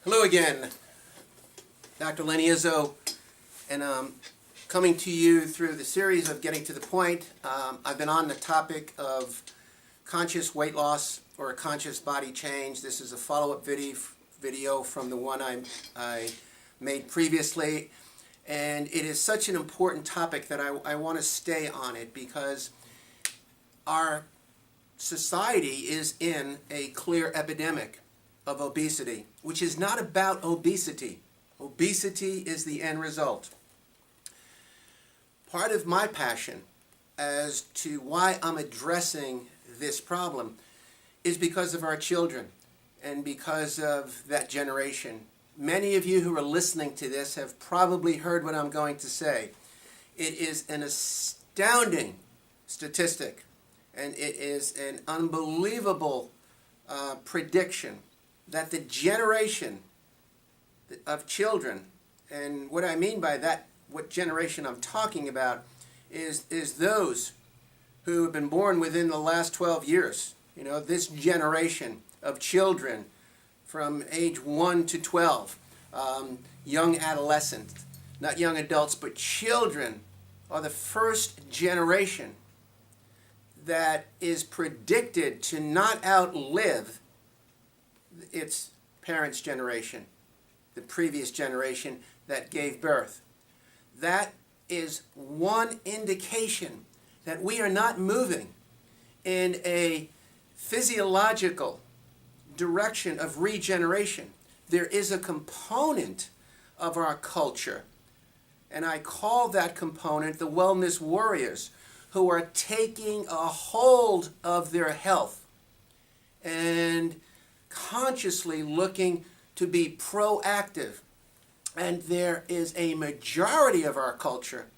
Hello again, Dr. Lenny Izzo, and coming to you through the series of Getting to the Point. I've been on the topic of conscious weight loss or conscious body change. This is a follow-up video from the one I made previously, and it is such an important topic that I want to stay on it because our society is in a clear epidemic of obesity, which is not about obesity. Obesity is the end result. Part of my passion as to why I'm addressing this problem is because of our children and because of that generation. Many of you who are listening to this have probably heard what I'm going to say. It is an astounding statistic, and it is an unbelievable prediction that the generation of children, and what I mean by that, what generation I'm talking about, is those who have been born within the last 12 years. You know, this generation of children from age 1 to 12, young adolescents, not young adults, but children are the first generation that is predicted to not outlive its parents' generation, the previous generation that gave birth. That is one indication that we are not moving in a physiological direction of regeneration. There is a component of our culture, and I call that component the wellness warriors, who are taking a hold of their health and consciously looking to be proactive. And there is a majority of our culture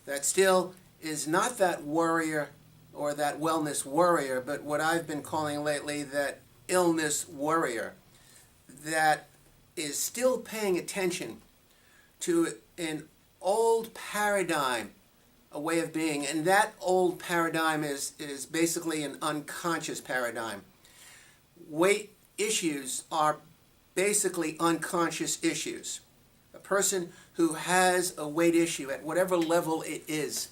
that still is not that warrior or that wellness warrior, but what I've been calling lately that illness warrior, that is still paying attention to an old paradigm, a way of being. And that old paradigm is basically an unconscious paradigm. Weight issues are basically unconscious issues. A person who has a weight issue at whatever level it is,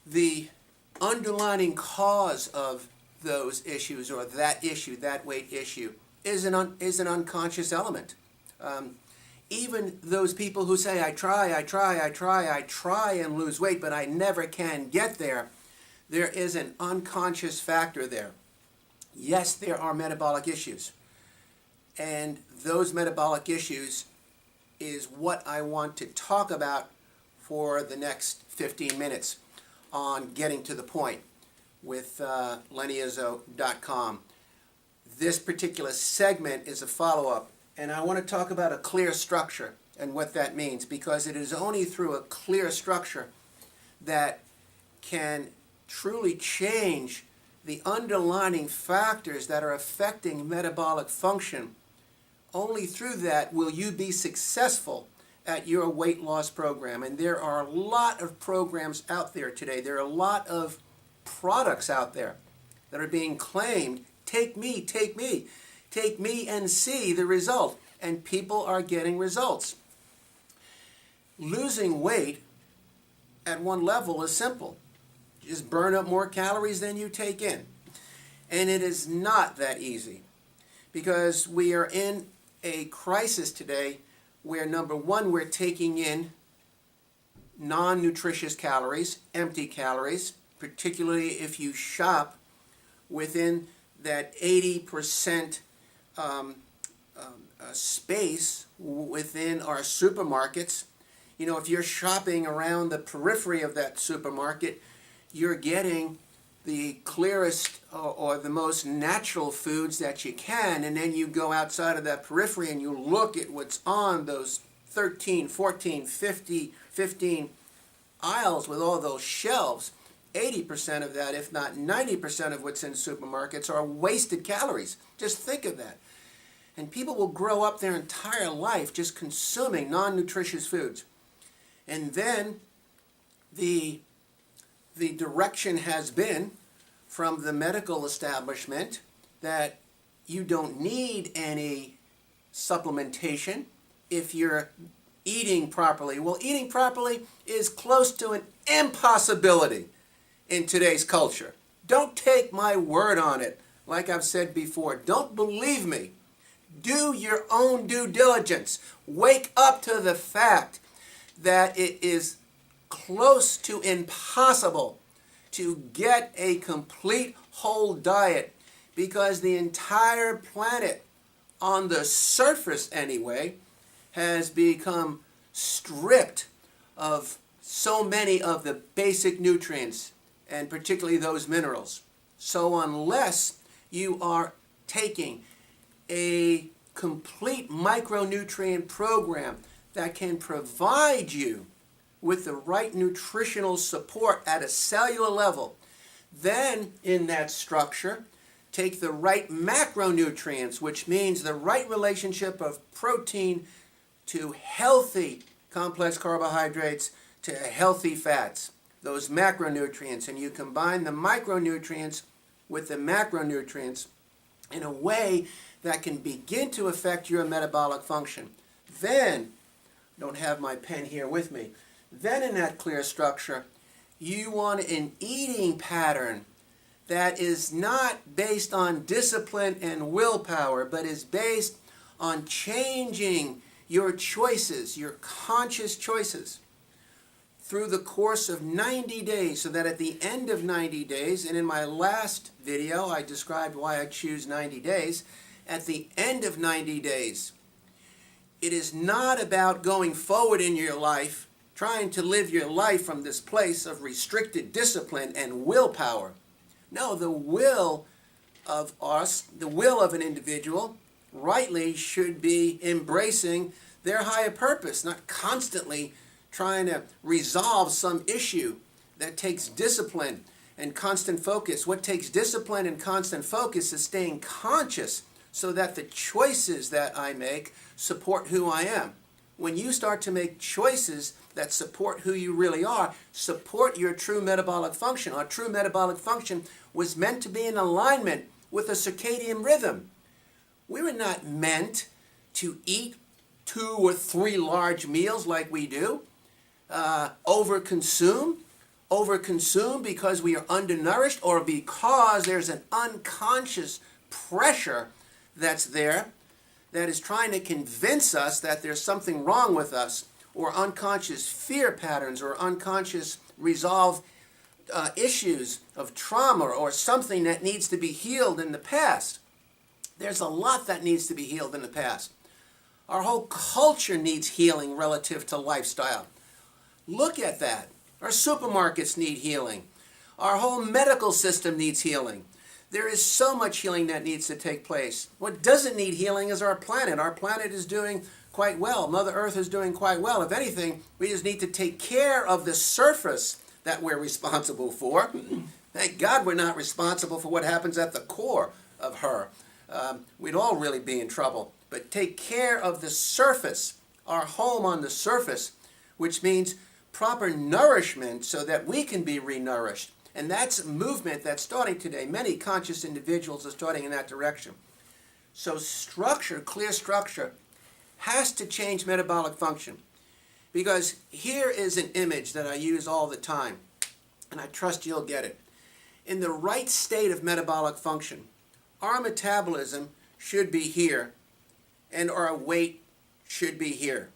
the underlying cause of those issues or that issue, that weight issue, is an unconscious element. Even those people who say, I try and lose weight, but I never can get there, there is an unconscious factor there. Yes, there are metabolic issues. And those metabolic issues is what I want to talk about for the next 15 minutes on Getting to the Point with lennyizzo.com. This particular segment is a follow-up, and I want to talk about a clear structure and what that means, because it is only through a clear structure that can truly change the underlying factors that are affecting metabolic function. Only through that will you be successful at your weight loss program. And there are a lot of programs out there today. There are a lot of products out there that are being claimed, take me and see the result. And people are getting results. Losing weight at one level is simple. Just burn up more calories than you take in. And it is not that easy, because we are in a crisis today where, number one, we're taking in non-nutritious calories, empty calories, particularly if you shop within that 80% space within our supermarkets. You know, if you're shopping around the periphery of that supermarket, you're getting the clearest or the most natural foods that you can, and then you go outside of that periphery and you look at what's on those 13, 14, 15 aisles with all those shelves. 80% of that, if not 90% of what's in supermarkets are wasted calories. Just think of that. And people will grow up their entire life just consuming non-nutritious foods. And then the direction has been from the medical establishment that you don't need any supplementation if you're eating properly. Well, eating properly is close to an impossibility in today's culture. Don't take my word on it. Like I've said before, don't believe me. Do your own due diligence. Wake up to the fact that it is close to impossible to get a complete whole diet, because the entire planet, on the surface anyway, has become stripped of so many of the basic nutrients, and particularly those minerals. So unless you are taking a complete micronutrient program that can provide you with the right nutritional support at a cellular level, then in that structure, take the right macronutrients, which means the right relationship of protein to healthy complex carbohydrates to healthy fats, those macronutrients, and you combine the micronutrients with the macronutrients in a way that can begin to affect your metabolic function. Then, don't have my pen here with me, then in that clear structure, you want an eating pattern that is not based on discipline and willpower, but is based on changing your choices, your conscious choices, through the course of 90 days, so that at the end of 90 days, and in my last video I described why I choose 90 days, at the end of 90 days, it is not about going forward in your life, trying to live your life from this place of restricted discipline and willpower. No, the will of us, the will of an individual, rightly should be embracing their higher purpose, not constantly trying to resolve some issue that takes discipline and constant focus. What takes discipline and constant focus is staying conscious so that the choices that I make support who I am. When you start to make choices that support who you really are, support your true metabolic function. Our true metabolic function was meant to be in alignment with a circadian rhythm. We were not meant to eat 2 or 3 large meals like we do, overconsume because we are undernourished, or because there's an unconscious pressure that's there that is trying to convince us that there's something wrong with us, or unconscious fear patterns, or unconscious resolved issues of trauma, or something that needs to be healed in the past. There's a lot that needs to be healed in the past. Our whole culture needs healing relative to lifestyle. Look at that. Our supermarkets need healing. Our whole medical system needs healing. There is so much healing that needs to take place. What doesn't need healing is our planet. Our planet is doing quite well. Mother Earth is doing quite well. If anything, we just need to take care of the surface that we're responsible for. Thank God we're not responsible for what happens at the core of her. We'd all really be in trouble. But take care of the surface, our home on the surface, which means proper nourishment so that we can be renourished. And that's a movement that's starting today. Many conscious individuals are starting in that direction. So structure, clear structure, has to change metabolic function. Because here is an image that I use all the time, and I trust you'll get it. In the right state of metabolic function, our metabolism should be here, and our weight should be here.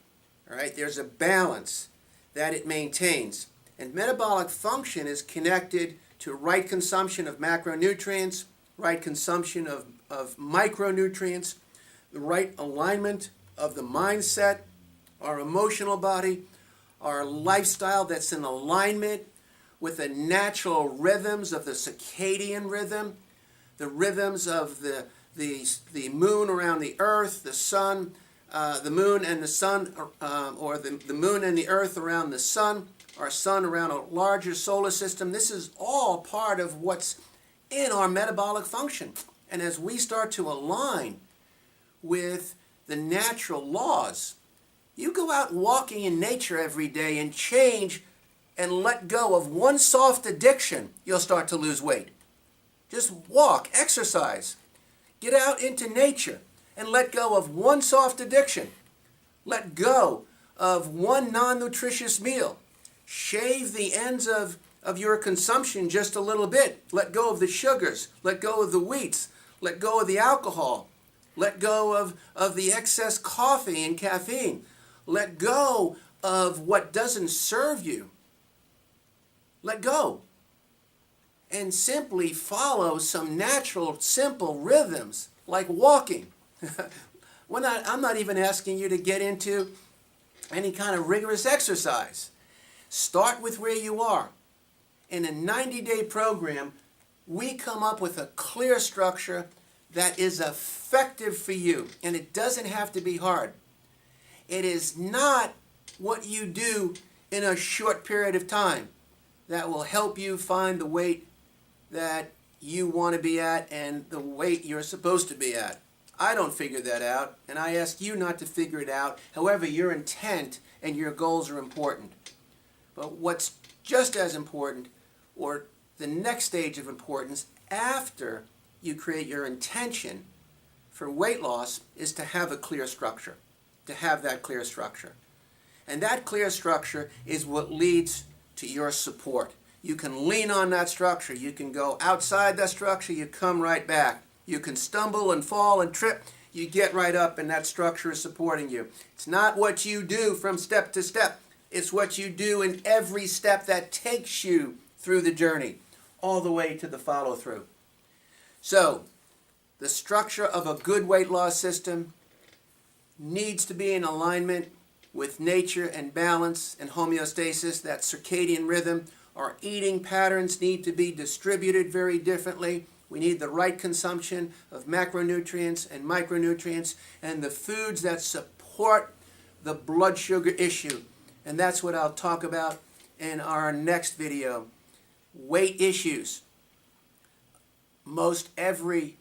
All right? There's a balance that it maintains. And metabolic function is connected to right consumption of macronutrients, right consumption of micronutrients, the right alignment of the mindset, our emotional body, our lifestyle that's in alignment with the natural rhythms of the circadian rhythm, the rhythms of the moon around the earth, the sun, the moon and the sun, or the moon and the earth around the sun, our sun around a larger solar system. This is all part of what's in our metabolic function. And as we start to align with the natural laws, you go out walking in nature every day and change and let go of one soft addiction, you'll start to lose weight. Just walk, exercise, get out into nature. and let go of one soft addiction. Let go of one non-nutritious meal. Shave the ends of your consumption just a little bit. Let go of the sugars. Let go of the wheats. Let go of the alcohol. Let go of the excess coffee and caffeine. Let go of what doesn't serve you. Let go. And simply follow some natural, simple rhythms like walking. I'm not even asking you to get into any kind of rigorous exercise. Start with where you are. In a 90-day program, we come up with a clear structure that is effective for you. And it doesn't have to be hard. It is not what you do in a short period of time that will help you find the weight that you want to be at and the weight you're supposed to be at. I don't figure that out, and I ask you not to figure it out. However, your intent and your goals are important. But what's just as important, or the next stage of importance after you create your intention for weight loss, is to have a clear structure, to have that clear structure. And that clear structure is what leads to your support. You can lean on that structure. You can go outside that structure. You come right back. You can stumble and fall and trip. You get right up, and that structure is supporting you. It's not what you do from step to step. It's what you do in every step that takes you through the journey, all the way to the follow-through. So, the structure of a good weight loss system needs to be in alignment with nature and balance and homeostasis, that circadian rhythm. Our eating patterns need to be distributed very differently. We need the right consumption of macronutrients and micronutrients and the foods that support the blood sugar issue. And that's what I'll talk about in our next video. Weight issues. Most every,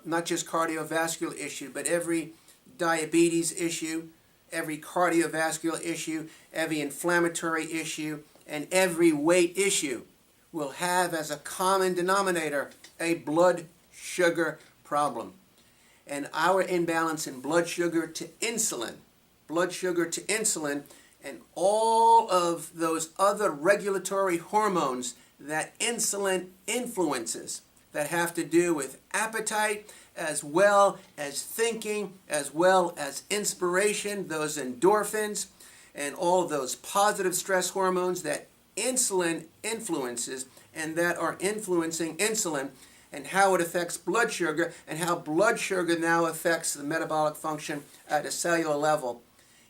not just cardiovascular issue, but every diabetes issue, every cardiovascular issue, every inflammatory issue, and every weight issue will have as a common denominator a blood sugar problem. And our imbalance in blood sugar to insulin, and all of those other regulatory hormones that insulin influences that have to do with appetite, as well as thinking, as well as inspiration, those endorphins, and all those positive stress hormones that insulin influences and that are influencing insulin, and how it affects blood sugar, and how blood sugar now affects the metabolic function at a cellular level.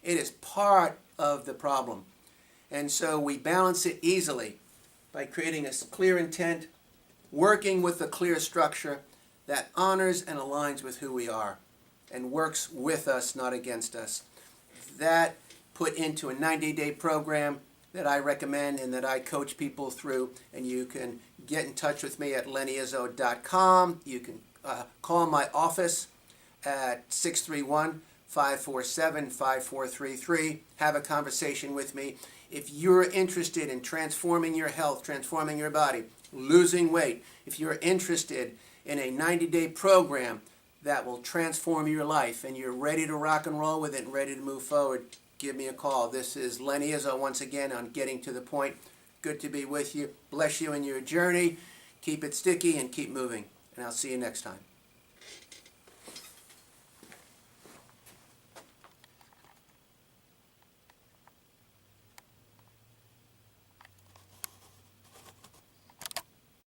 It is part of the problem. And so we balance it easily by creating a clear intent, working with a clear structure that honors and aligns with who we are and works with us, not against us. That put into a 90-day program that I recommend and that I coach people through. And you can get in touch with me at lennyizzo.com. You can call my office at 631-547-5433. Have a conversation with me. If you're interested in transforming your health, transforming your body, losing weight, if you're interested in a 90-day program that will transform your life and you're ready to rock and roll with it and ready to move forward, give me a call. This is Lenny Izzo once again on Getting to the Point. Good to be with you. Bless you in your journey. Keep it sticky and keep moving. And I'll see you next time.